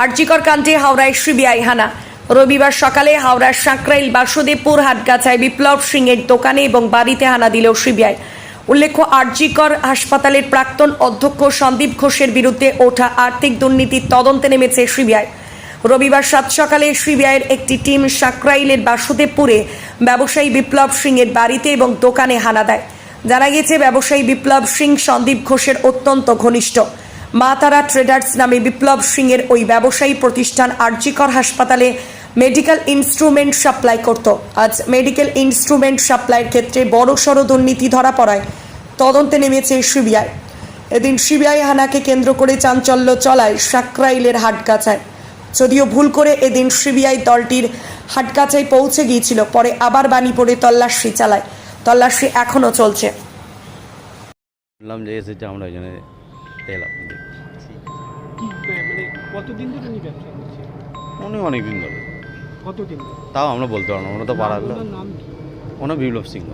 আরজিকর কাণ্ডে হাওড়ায় সিবিআই হানা। রবিবার সকালে হাওড়ার সাঁকরাইল বাসুদেবপুর হাটগাছায় বিপ্লব সিং এর দোকানে এবং বাড়িতে হানা দিল সিবিআই। উল্লেখ্য, আরজিকর হাসপাতালের প্রাক্তন অধ্যক্ষ সন্দীপ ঘোষের বিরুদ্ধে ওঠা আর্থিক দুর্নীতির তদন্তে নেমেছে সিবিআই। রবিবার সাত সকালে সিবিআইয়ের একটি টিম সাঁকরাইলের বাসুদেবপুরে ব্যবসায়ী বিপ্লব সিং এর বাড়িতে এবং দোকানে হানা দেয়। জানা গেছে, ব্যবসায়ী বিপ্লব সিং সন্দীপ ঘোষের অত্যন্ত ঘনিষ্ঠ। মা তারা ট্রেডার্স নামে বিপ্লব সিং এর ওই ব্যবসায়ী প্রতিষ্ঠান আরজিকর হাসপাতালে মেডিকেল ইনস্ট্রুমেন্ট সাপ্লাই করত। আজ মেডিকেল ইনস্ট্রুমেন্ট সাপ্লাইয়ের ক্ষেত্রে বড়সড় দুর্নীতি ধরা পড়ায় তদন্তে নেমেছে সিবিআই। এদিন সিবিআই হানাকে কেন্দ্র করে চাঞ্চল্য চলায় সাঁকরাইলের হাটগাছায়। যদিও ভুল করে এদিন সিবিআই দলটির হাটগাছায় পৌঁছে গিয়েছিল, পরে আবার বাণীপুরে তল্লাশি চালায়। তল্লাশি এখনো চলছে। বললাম যে এসেছে, আমরা ওই জন্য এলাম। কি মানে কতদিন ধরে উনি ব্যবসা করছে? অনেক দিন ধরে। কতদিন? তাও আমরা বলতে পারবো না, আমরা তো পাড়ার লোক। ওনার নাম কি? ওনার বিপ্লব সিংহ।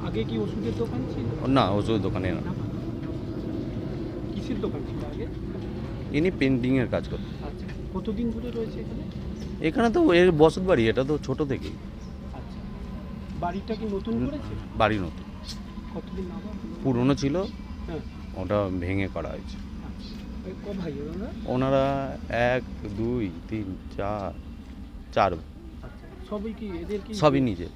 আগে কি ওষুধের দোকান ছিল? না, ওষুধের দোকানে না। কিসের দোকান ছিল আগে? ইনি পেন্টিংয়ের কাজ করতেন। আচ্ছা, কতদিন ধরে রয়েছে এখানে? এখানে তো এর বসত বাড়ি, এটা তো ছোট থেকেই। আচ্ছা, বাড়িটা কি নতুন করেছে? বাড়ি নতুন, কতদিন আগে? পুরনো ছিল, হ্যাঁ। ওটা ভেঙে করা হয়েছে। আচ্ছা, ওই ক ভাই ওনারা? ওনারা 1 2 3 4 4। আচ্ছা, সবই কি এদের কি? সবই নিজের,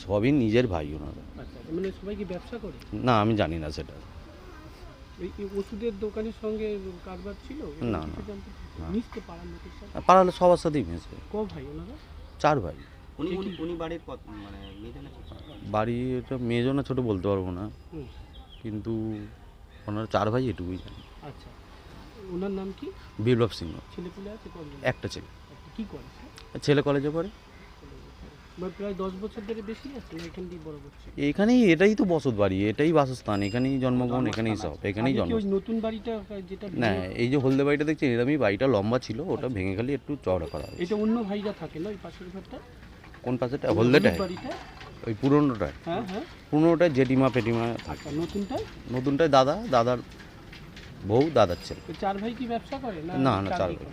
সবই নিজের ভাই ওনারা। আচ্ছা, মানে সবাই কি ব্যবসা করে? না, আমি জানি না সেটা। এই ওষুধের দোকানের সঙ্গে কারবার ছিল? না, কিছু না। জানতে না। মিশতে পারার মতো সব? পাড়ালে সবার সাথেই মিশে। ক ভাই ওনারা? 4 ভাই। উনি বাড়ির কত মানে মেয়ে না? বাড়ি এটা মেয়ে না ছোট বলতে পারবো না, হুম। কিন্তু ওনারা 4 ভাই, এটুকুই জানি। আচ্ছা, ওনার নাম কি? বিপ্লব সিংহ। ছেলেপুলে আছে কতজন? একটা ছেলে। কি করে সে? ছেলে কলেজে পড়ে। মানে প্রায় 10 বছর ধরে বেশি আছে না এখান দিয়ে বড় হচ্ছে? এখানেই, এটাই তো বসত বাড়ি, এটাই বাসস্থান, এখানেই জন্মগ্রহণ, এখানেই সব, এখানেই আগে কি জন্ম। ওই নতুন বাড়িটা যেটা না, এই যে হলদে বাড়িটা দেখছেন, এরকমই বাড়িটা লম্বা ছিল, ওটা ভেঙে খালি একটু চওড়া করা হয়েছে। এটা অন্য ভাইরা থাকে না ওই পাশের ঘরটা? কোন পাশেটা? হলদেটা? বাড়িটা? ওই পুরনোটায়। হ্যাঁ হ্যাঁ। পুরনোটায় জেঠিমা পেটিমা থাকে। আচ্ছা, নতুনটা? নতুনটায় দাদার বউ, দাদার ছেলে। ওই চার ভাই কি ব্যবসা করে না? না, 4 ভাই।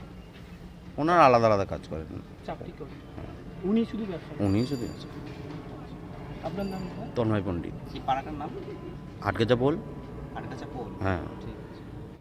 ওনার আলাদা আলাদা কাজ করেন। চাকরি করে? উনি শুধু ব্যবসা করেন? উনি শুধু আছে। আপনার নাম? তন্ময় পণ্ডিত। কি পাড়াটার নাম? হাটগাছা পোল। আটগাছা পোল। হ্যাঁ। ঠিক।